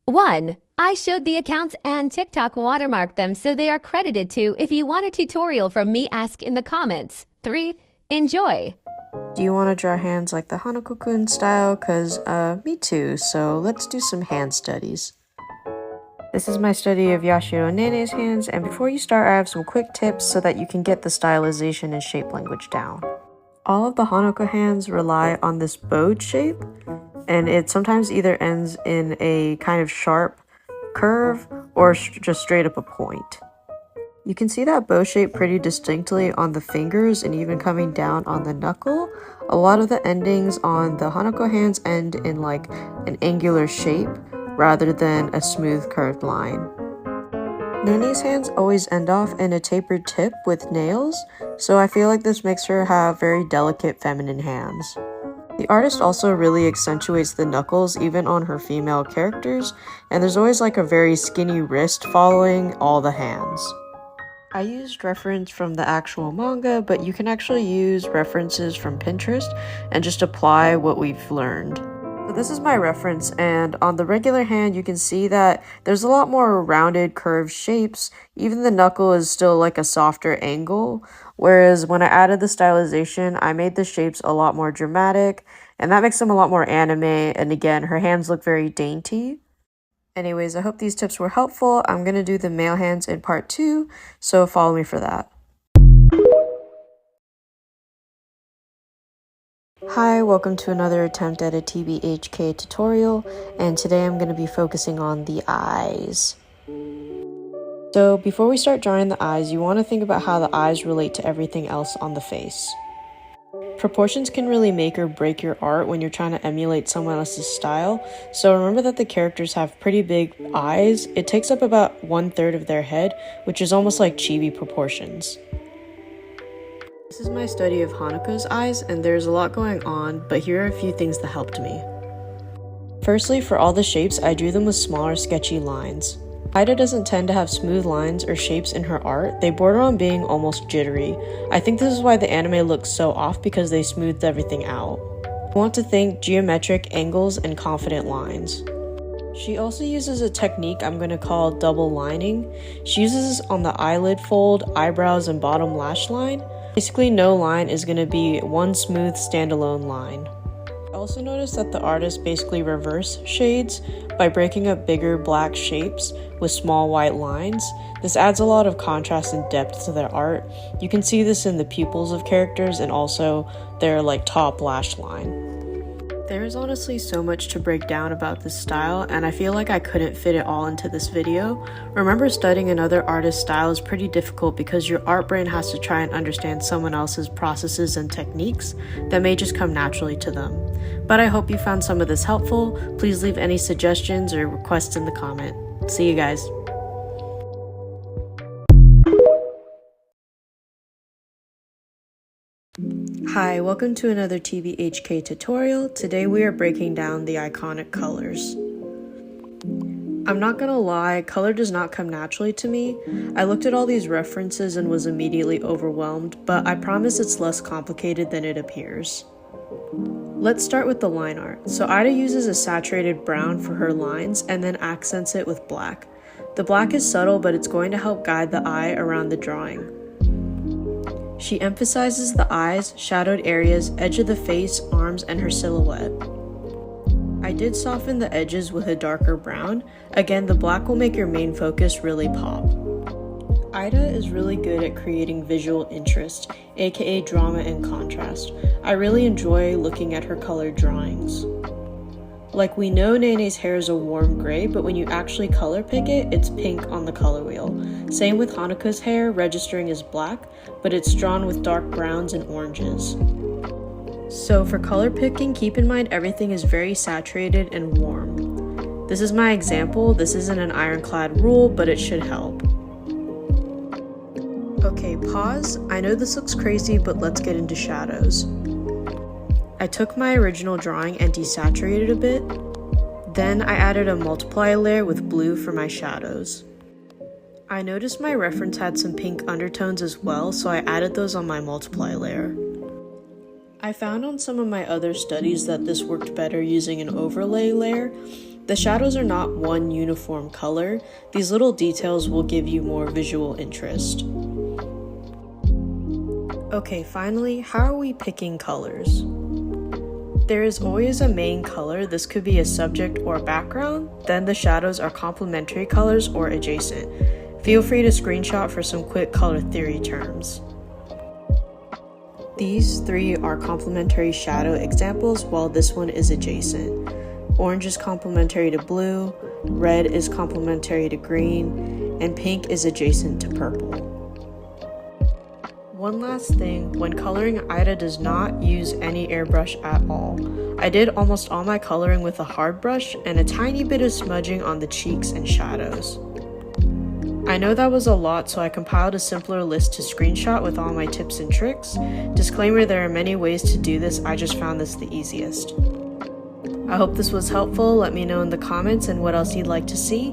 1. I showed the accounts and TikTok watermarked them so they are credited to if you want a tutorial from me, ask in the comments. 3. Enjoy. Do you want to draw hands like the Hanako-kun style? Cause, me too, so let's do some hand studies. This is my study of Yashiro and Nene's hands, and before you start I have some quick tips so that you can get the stylization and shape language down. All of the Hanako hands rely on this bowed shape, and it sometimes either ends in a kind of sharp curve or just straight up a point. You can see that bow shape pretty distinctly on the fingers and even coming down on the knuckle. A lot of the endings on the Hanako hands end in like an angular shape rather than a smooth curved line. Nene's hands always end off in a tapered tip with nails, so I feel like this makes her have very delicate feminine hands. The artist also really accentuates the knuckles even on her female characters, and there's always like a very skinny wrist following all the hands. I used reference from the actual manga, but you can actually use references from Pinterest and just apply what we've learned. So this is my reference, and on the regular hand you can see that there's a lot more rounded curved shapes. Even the knuckle is still like a softer angle, whereas when I added the stylization I made the shapes a lot more dramatic, and that makes them a lot more anime, and again her hands look very dainty. Anyways, I hope these tips were helpful. I'm going to do the male hands in part 2, so follow me for that. Hi, welcome to another attempt at a TBHK tutorial, and today I'm going to be focusing on the eyes. So before we start drawing the eyes, you want to think about how the eyes relate to everything else on the face. Proportions can really make or break your art when you're trying to emulate someone else's style, so remember that the characters have pretty big eyes. It takes up about 1/3 of their head, which is almost like chibi proportions. This is my study of Hanako's eyes, and there's a lot going on, but here are a few things that helped me. Firstly, for all the shapes, I drew them with smaller sketchy lines. Ida doesn't tend to have smooth lines or shapes in her art. They border on being almost jittery. I think this is why the anime looks so off, because they smoothed everything out. I want to think geometric angles and confident lines. She also uses a technique I'm going to call double lining. She uses this on the eyelid fold, eyebrows, and bottom lash line. Basically, no line is going to be one smooth standalone line. I also noticed that the artist basically reverse shades by breaking up bigger black shapes with small white lines. This adds a lot of contrast and depth to their art. You can see this in the pupils of characters and also their top lash line. There is honestly so much to break down about this style, and I feel like I couldn't fit it all into this video. Remember, studying another artist's style is pretty difficult because your art brain has to try and understand someone else's processes and techniques that may just come naturally to them. But I hope you found some of this helpful. Please leave any suggestions or requests in the comment. See you guys. Hi, welcome to another TBHK tutorial. Today we are breaking down the iconic colors. I'm not gonna lie, color does not come naturally to me. I looked at all these references and was immediately overwhelmed, but I promise it's less complicated than it appears. Let's start with the line art. So Ida uses a saturated brown for her lines and then accents it with black. The black is subtle, but it's going to help guide the eye around the drawing. She emphasizes the eyes, shadowed areas, edge of the face, arms, and her silhouette. I did soften the edges with a darker brown. Again, the black will make your main focus really pop. Ida is really good at creating visual interest, aka drama and contrast. I really enjoy looking at her colored drawings. Like, we know Nene's hair is a warm gray, but when you actually color pick it, it's pink on the color wheel. Same with Hanako's hair, registering as black, but it's drawn with dark browns and oranges. So for color picking, keep in mind everything is very saturated and warm. This is my example. This isn't an ironclad rule, but it should help. Okay, pause. I know this looks crazy, but let's get into shadows. I took my original drawing and desaturated a bit. Then I added a multiply layer with blue for my shadows. I noticed my reference had some pink undertones as well, so I added those on my multiply layer. I found on some of my other studies that this worked better using an overlay layer, The shadows are not one uniform color. These little details will give you more visual interest. Okay, finally, how are we picking colors? There is always a main color. This could be a subject or background. Then the shadows are complementary colors or adjacent. Feel free to screenshot for some quick color theory terms. These three are complementary shadow examples, while this one is adjacent. Orange is complementary to blue, red is complementary to green, and pink is adjacent to purple. One last thing, when coloring, Ida does not use any airbrush at all. I did almost all my coloring with a hard brush and a tiny bit of smudging on the cheeks and shadows. I know that was a lot, so I compiled a simpler list to screenshot with all my tips and tricks. Disclaimer, there are many ways to do this, I just found this the easiest. I hope this was helpful. Let me know in the comments and what else you'd like to see.